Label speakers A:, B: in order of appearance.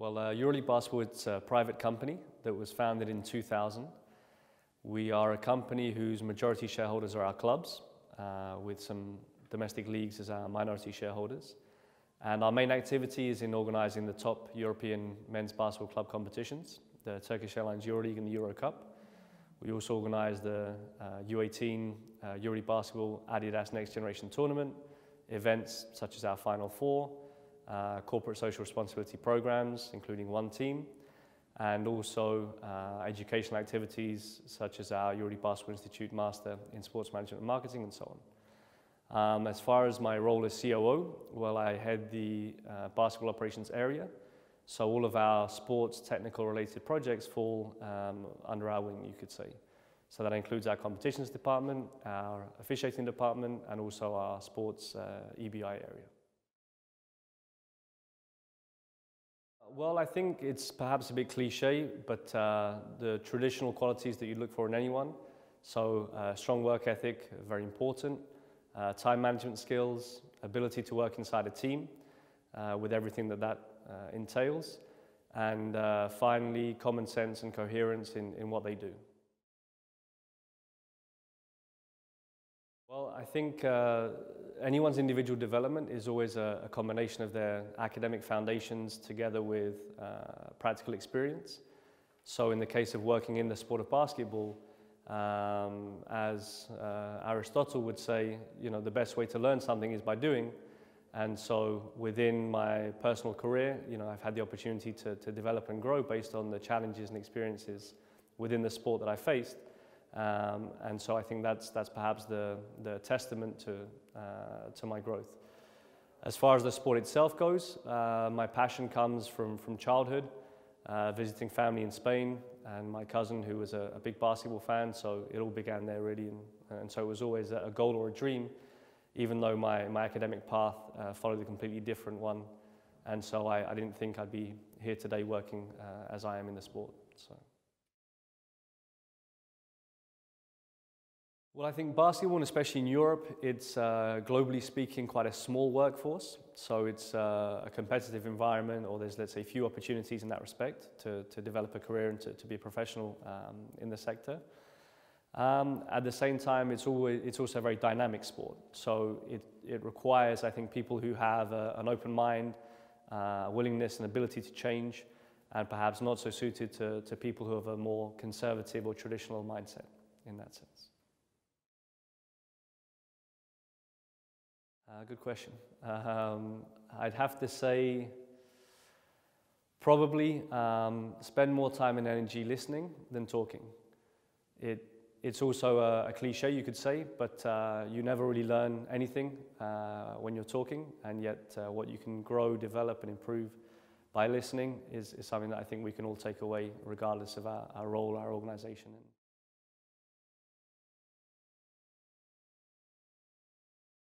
A: Well, Euroleague Basketball, it's a private company that was founded in 2000. We are a company whose majority shareholders are our clubs, with some domestic leagues as our minority shareholders. And our main activity is in organising the top European men's basketball club competitions, the Turkish Airlines Euroleague and the Euro Cup. We also organise the U18 Euroleague Basketball Adidas Next Generation Tournament, events such as our Final Four, corporate social responsibility programs, including One Team, and also educational activities such as our Euroleague Basketball Institute Master in Sports Management and Marketing, and so on. As far as my role as COO, well, I head the basketball operations area. So all of our sports technical related projects fall under our wing, you could say. So that includes our competitions department, our officiating department, and also our sports EBI area. Well, I think it's perhaps a bit cliche, but the traditional qualities that you look for in anyone. So strong work ethic, very important. Time management skills, ability to work inside a team with everything that entails. And finally, common sense and coherence in what they do. Well, I think anyone's individual development is always a combination of their academic foundations together with practical experience. So in the case of working in the sport of basketball, as Aristotle would say, the best way to learn something is by doing. And so within my personal career, I've had the opportunity to develop and grow based on the challenges and experiences within the sport that I faced. And so I think that's perhaps the testament to my growth. As far as the sport itself goes, my passion comes from childhood, visiting family in Spain, and my cousin who was a big basketball fan, so it all began there really, and so it was always a goal or a dream, even though my academic path followed a completely different one, and so I didn't think I'd be here today working as I am in the sport. Well, I think basketball, and especially in Europe, it's globally speaking quite a small workforce. So it's a competitive environment, or there's, let's say, few opportunities in that respect to develop a career and to be a professional in the sector. At the same time, it's also a very dynamic sport. So it requires, I think, people who have an open mind, willingness and ability to change, and perhaps not so suited to people who have a more conservative or traditional mindset in that sense. Good question. I'd have to say probably spend more time and energy listening than talking. It's also a cliche, you could say, but you never really learn anything when you're talking, and yet what you can grow, develop and improve by listening is something that I think we can all take away regardless of our role, our organization.